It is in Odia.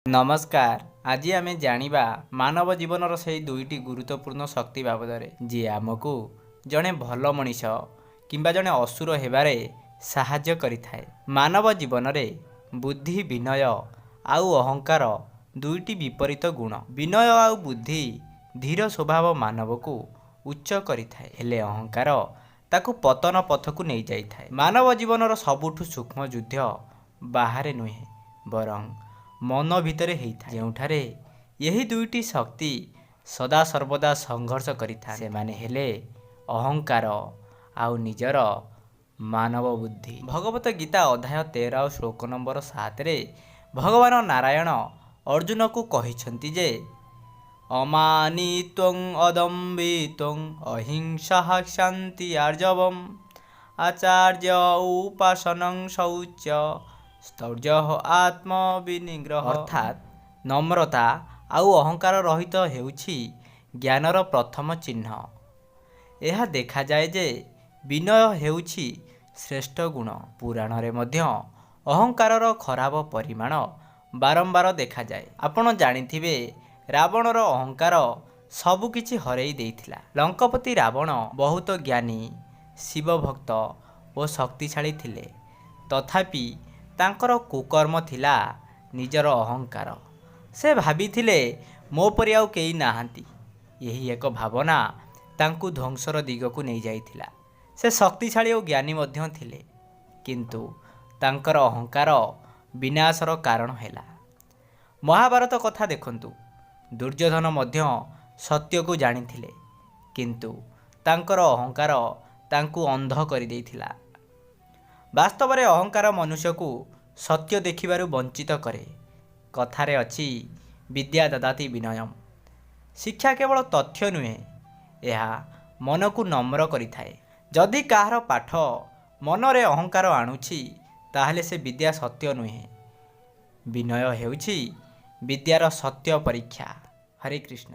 ନମସ୍କାର। ଆଜି ଆମେ ଜାଣିବା ମାନବ ଜୀବନର ସେହି ଦୁଇଟି ଗୁରୁତ୍ୱପୂର୍ଣ୍ଣ ଶକ୍ତି ବାବଦରେ ଯିଏ ଆମକୁ ଜଣେ ଭଲ ମଣିଷ କିମ୍ବା ଜଣେ ଅସୁର ହେବାରେ ସାହାଯ୍ୟ କରିଥାଏ। ମାନବ ଜୀବନରେ ବୁଦ୍ଧି, ବିନୟ ଆଉ ଅହଙ୍କାର ଦୁଇଟି ବିପରୀତ ଗୁଣ। ବିନୟ ଆଉ ବୁଦ୍ଧି ଧୀର ସ୍ୱଭାବ ମାନବକୁ ଉଚ୍ଚ କରିଥାଏ, ହେଲେ ଅହଙ୍କାର ତାକୁ ପତନ ପଥକୁ ନେଇଯାଇଥାଏ। ମାନବ ଜୀବନର ସବୁଠୁ ସୂକ୍ଷ୍ମ ଯୁଦ୍ଧ ବାହାରେ ନୁହେଁ, ବରଂ ମନ ଭିତରେ ହେଇଥାଏ, ଯେଉଁଠାରେ ଏହି ଦୁଇଟି ଶକ୍ତି ସଦାସର୍ବଦା ସଂଘର୍ଷ କରିଥାଏ। ସେମାନେ ହେଲେ ଅହଙ୍କାର ଆଉ ନିଜର ମାନବ ବୁଦ୍ଧି। ଭଗବତ ଗୀତା ଅଧ୍ୟାୟ 13 ଆଉ ଶ୍ଲୋକ ନମ୍ବର 7ରେ ଭଗବାନ ନାରାୟଣ ଅର୍ଜୁନକୁ କହିଛନ୍ତି ଯେ ଅମାନିତ୍ୱଂ ଅଦମ୍ବିତ୍ୱଂ ଅହିଂସା ଶାନ୍ତି ଆର୍ଜବମ୍ ଆଚାର୍ଯ୍ୟ ଉପାସନଂ ଶୌଚ ସ୍ତୌର୍ଯ୍ୟ ଆତ୍ମବିନିଗ୍ରହ। ଅର୍ଥାତ୍ ନମ୍ରତା ଆଉ ଅହଙ୍କାର ରହିତ ହେଉଛି ଜ୍ଞାନର ପ୍ରଥମ ଚିହ୍ନ। ଏହା ଦେଖାଯାଏ ଯେ ବିନୟ ହେଉଛି ଶ୍ରେଷ୍ଠ ଗୁଣ। ପୁରାଣରେ ମଧ୍ୟ ଅହଙ୍କାରର ଖରାପ ପରିମାଣ ବାରମ୍ବାର ଦେଖାଯାଏ। ଆପଣ ଜାଣିଥିବେ, ରାବଣର ଅହଙ୍କାର ସବୁକିଛି ହରେଇ ଦେଇଥିଲା। ଲଙ୍କପତି ରାବଣ ବହୁତ ଜ୍ଞାନୀ, ଶିବଭକ୍ତ ଓ ଶକ୍ତିଶାଳୀ ଥିଲେ, ତଥାପି ତାଙ୍କର କୁକର୍ମ ଥିଲା ନିଜର ଅହଙ୍କାର। ସେ ଭାବିଥିଲେ, ମୋ ପରି ଆଉ କେହି ନାହାନ୍ତି। ଏହି ଏକ ଭାବନା ତାଙ୍କୁ ଧ୍ୱଂସର ଦିଗକୁ ନେଇଯାଇଥିଲା। ସେ ଶକ୍ତିଶାଳୀ ଓ ଜ୍ଞାନୀ ମଧ୍ୟ ଥିଲେ, କିନ୍ତୁ ତାଙ୍କର ଅହଙ୍କାର ବିନାଶର କାରଣ ହେଲା। ମହାଭାରତ କଥା ଦେଖନ୍ତୁ, ଦୁର୍ଯ୍ୟୋଧନ ମଧ୍ୟ ସତ୍ୟକୁ ଜାଣିଥିଲେ, କିନ୍ତୁ ତାଙ୍କର ଅହଙ୍କାର ତାଙ୍କୁ ଅନ୍ଧ କରିଦେଇଥିଲା। ବାସ୍ତବରେ ଅହଙ୍କାର ମନୁଷ୍ୟକୁ ସତ୍ୟ ଦେଖିବାରୁ ବଞ୍ଚିତ କରେ। କଥାରେ ଅଛି, ବିଦ୍ୟା ଦଦାତି ବିନୟମ୍। ଶିକ୍ଷା କେବଳ ତଥ୍ୟ ନୁହେଁ, ଏହା ମନକୁ ନମ୍ର କରିଥାଏ। ଯଦି କାହାର ପାଠ ମନରେ ଅହଙ୍କାର ଆଣୁଛି, ତାହେଲେ ସେ ବିଦ୍ୟା ସତ୍ୟ ନୁହେଁ। ବିନୟ ହେଉଛି ବିଦ୍ୟାର ସତ୍ୟ ପରୀକ୍ଷା। ହରେ କୃଷ୍ଣ।